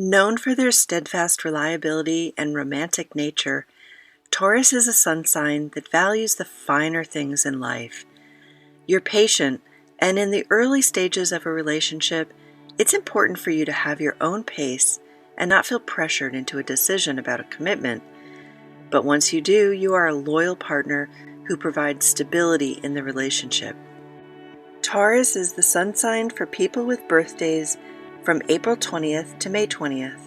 Known for their steadfast reliability and romantic nature, Taurus is a sun sign that values the finer things in life. You're patient, and in the early stages of a relationship, it's important for you to have your own pace and not feel pressured into a decision about a commitment. But once you do, you are a loyal partner who provides stability in the relationship. Taurus is the sun sign for people with birthdays from April 20th to May 20th.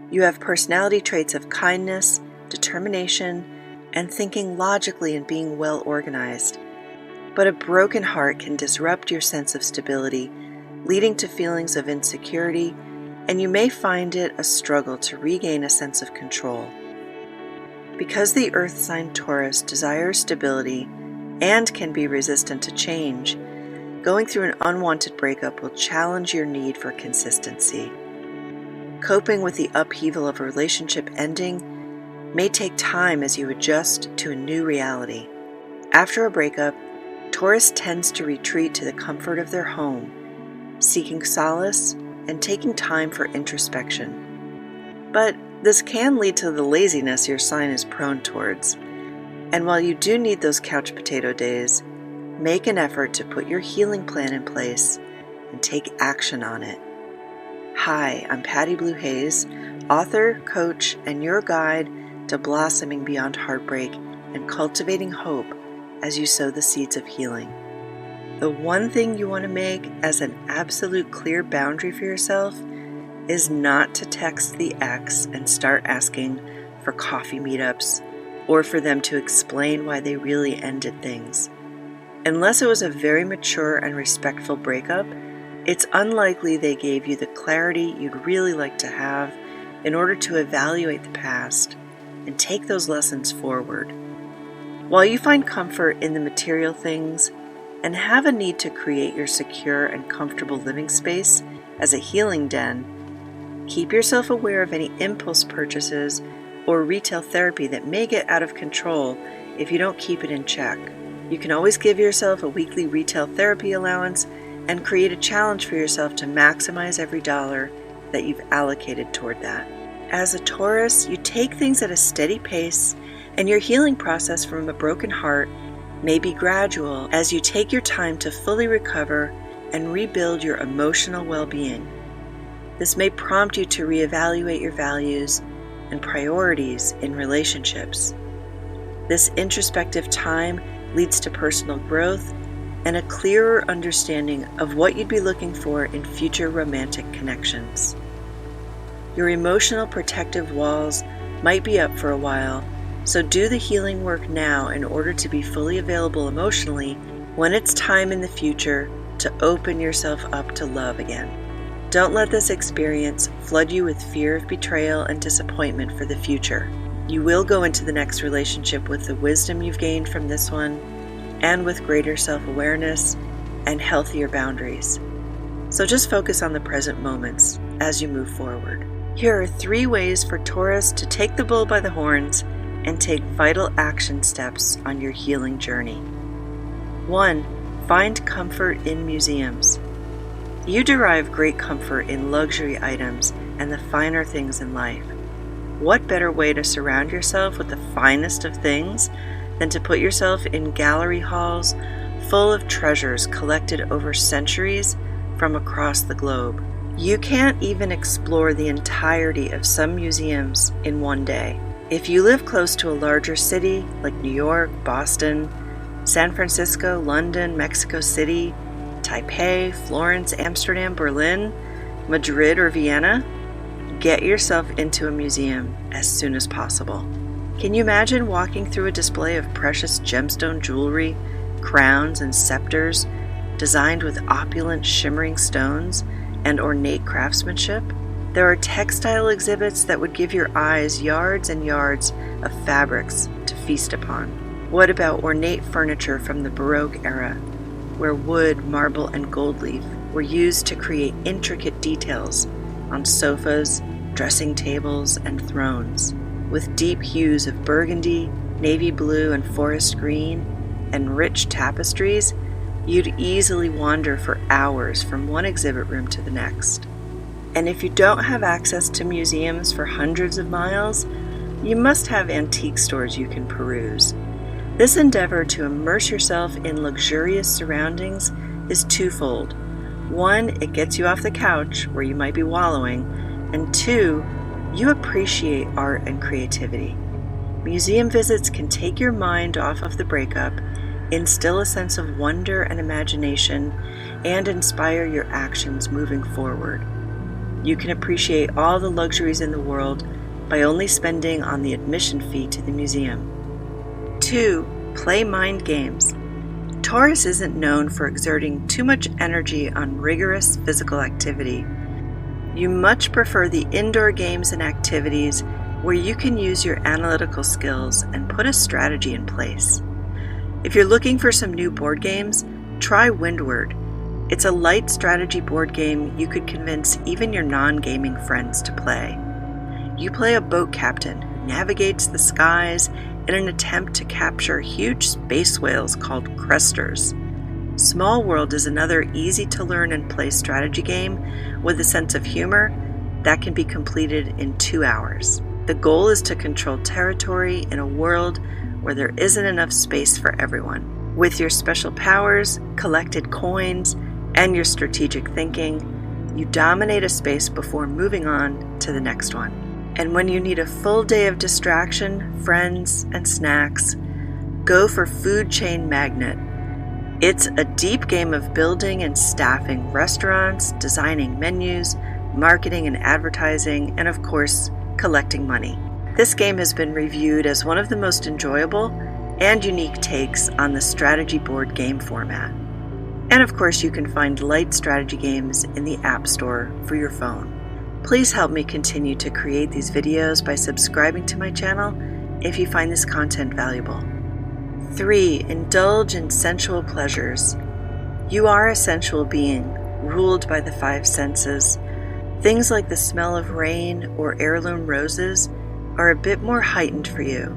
You have personality traits of kindness, determination, and thinking logically and being well organized. But a broken heart can disrupt your sense of stability, leading to feelings of insecurity, and you may find it a struggle to regain a sense of control. Because the earth sign Taurus desires stability and can be resistant to change, going through an unwanted breakup will challenge your need for consistency. Coping with the upheaval of a relationship ending may take time as you adjust to a new reality. After a breakup, Taurus tends to retreat to the comfort of their home, seeking solace and taking time for introspection. But this can lead to the laziness your sign is prone towards. And while you do need those couch potato days, make an effort to put your healing plan in place and take action on it. Hi, I'm Patty Blue Hayes, author, coach, and your guide to blossoming beyond heartbreak and cultivating hope as you sow the seeds of healing. The one thing you want to make as an absolute clear boundary for yourself is not to text the ex and start asking for coffee meetups or for them to explain why they really ended things. Unless it was a very mature and respectful breakup, it's unlikely they gave you the clarity you'd really like to have in order to evaluate the past and take those lessons forward. While you find comfort in the material things and have a need to create your secure and comfortable living space as a healing den, keep yourself aware of any impulse purchases or retail therapy that may get out of control if you don't keep it in check. You can always give yourself a weekly retail therapy allowance and create a challenge for yourself to maximize every dollar that you've allocated toward that. As a Taurus, you take things at a steady pace, and your healing process from a broken heart may be gradual as you take your time to fully recover and rebuild your emotional well-being. This may prompt you to reevaluate your values and priorities in relationships. This introspective time leads to personal growth and a clearer understanding of what you'd be looking for in future romantic connections. Your emotional protective walls might be up for a while, so do the healing work now in order to be fully available emotionally when it's time in the future to open yourself up to love again. Don't let this experience flood you with fear of betrayal and disappointment for the future. You will go into the next relationship with the wisdom you've gained from this one and with greater self-awareness and healthier boundaries. So just focus on the present moments as you move forward. Here are 3 ways for Taurus to take the bull by the horns and take vital action steps on your healing journey. 1. Find comfort in museums. You derive great comfort in luxury items and the finer things in life. What better way to surround yourself with the finest of things than to put yourself in gallery halls full of treasures collected over centuries from across the globe? You can't even explore the entirety of some museums in one day. If you live close to a larger city like New York, Boston, San Francisco, London, Mexico City, Taipei, Florence, Amsterdam, Berlin, Madrid, or Vienna, get yourself into a museum as soon as possible. Can you imagine walking through a display of precious gemstone jewelry, crowns, and scepters designed with opulent shimmering stones and ornate craftsmanship? There are textile exhibits that would give your eyes yards and yards of fabrics to feast upon. What about ornate furniture from the Baroque era, where wood, marble, and gold leaf were used to create intricate details on sofas, dressing tables, and thrones, with deep hues of burgundy, navy blue, and forest green, and rich tapestries? You'd easily wander for hours from one exhibit room to the next. And if you don't have access to museums for hundreds of miles, you must have antique stores you can peruse. This endeavor to immerse yourself in luxurious surroundings is twofold. One, it gets you off the couch where you might be wallowing, and two, you appreciate art and creativity. Museum visits can take your mind off of the breakup, instill a sense of wonder and imagination, and inspire your actions moving forward. You can appreciate all the luxuries in the world by only spending on the admission fee to the museum. 2. Play mind games. Taurus isn't known for exerting too much energy on rigorous physical activity. You much prefer the indoor games and activities where you can use your analytical skills and put a strategy in place. If you're looking for some new board games, try Windward. It's a light strategy board game you could convince even your non-gaming friends to play. You play a boat captain who navigates the skies in an attempt to capture huge space whales called cresters. Small World is another easy-to-learn and play strategy game with a sense of humor that can be completed in 2 hours. The goal is to control territory in a world where there isn't enough space for everyone. With your special powers, collected coins, and your strategic thinking, you dominate a space before moving on to the next one. And when you need a full day of distraction, friends, and snacks, go for Food Chain Magnet. It's a deep game of building and staffing restaurants, designing menus, marketing and advertising, and of course, collecting money. This game has been reviewed as one of the most enjoyable and unique takes on the strategy board game format. And of course, you can find light strategy games in the App Store for your phone. Please help me continue to create these videos by subscribing to my channel if you find this content valuable. 3. Indulge in sensual pleasures. You are a sensual being, ruled by the 5 senses. Things like the smell of rain or heirloom roses are a bit more heightened for you.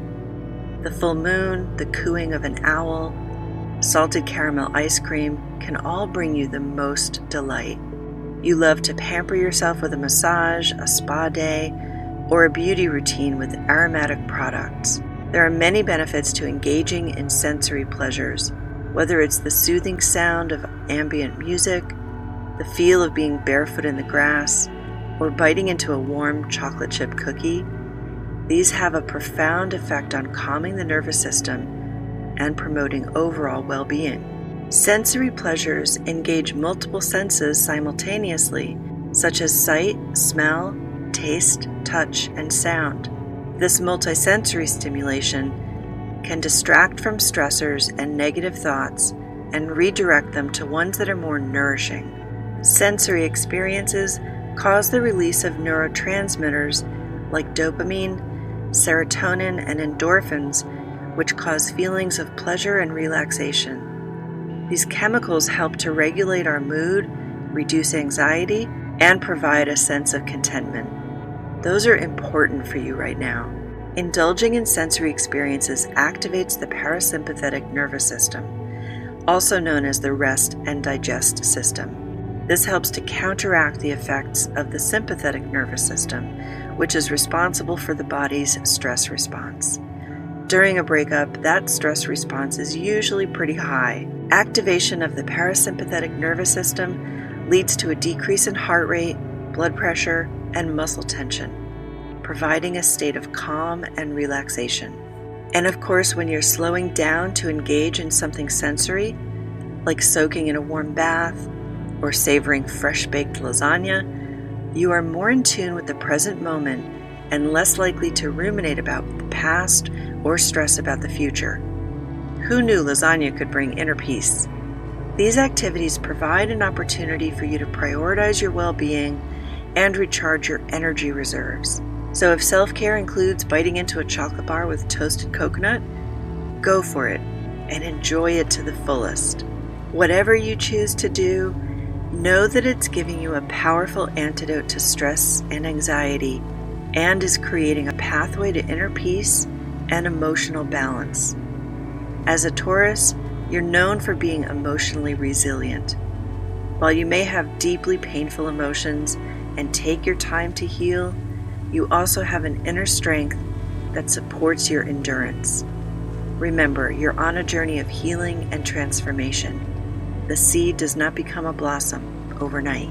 The full moon, the cooing of an owl, salted caramel ice cream can all bring you the most delight. You love to pamper yourself with a massage, a spa day, or a beauty routine with aromatic products. There are many benefits to engaging in sensory pleasures, whether it's the soothing sound of ambient music, the feel of being barefoot in the grass, or biting into a warm chocolate chip cookie. These have a profound effect on calming the nervous system and promoting overall well-being. Sensory pleasures engage multiple senses simultaneously, such as sight, smell, taste, touch, and sound. This multisensory stimulation can distract from stressors and negative thoughts and redirect them to ones that are more nourishing. Sensory experiences cause the release of neurotransmitters like dopamine, serotonin, and endorphins, which cause feelings of pleasure and relaxation. These chemicals help to regulate our mood, reduce anxiety, and provide a sense of contentment. Those are important for you right now. Indulging in sensory experiences activates the parasympathetic nervous system, also known as the rest and digest system. This helps to counteract the effects of the sympathetic nervous system, which is responsible for the body's stress response. During a breakup, that stress response is usually pretty high. Activation of the parasympathetic nervous system leads to a decrease in heart rate, blood pressure, and muscle tension, providing a state of calm and relaxation. And of course, when you're slowing down to engage in something sensory, like soaking in a warm bath or savoring fresh-baked lasagna, you are more in tune with the present moment and less likely to ruminate about the past or stress about the future. Who knew lasagna could bring inner peace? These activities provide an opportunity for you to prioritize your well-being and recharge your energy reserves. So if self-care includes biting into a chocolate bar with toasted coconut, go for it and enjoy it to the fullest. Whatever you choose to do, know that it's giving you a powerful antidote to stress and anxiety and is creating a pathway to inner peace and emotional balance. As a Taurus, you're known for being emotionally resilient. While you may have deeply painful emotions, and take your time to heal, you also have an inner strength that supports your endurance. Remember, you're on a journey of healing and transformation. The seed does not become a blossom overnight.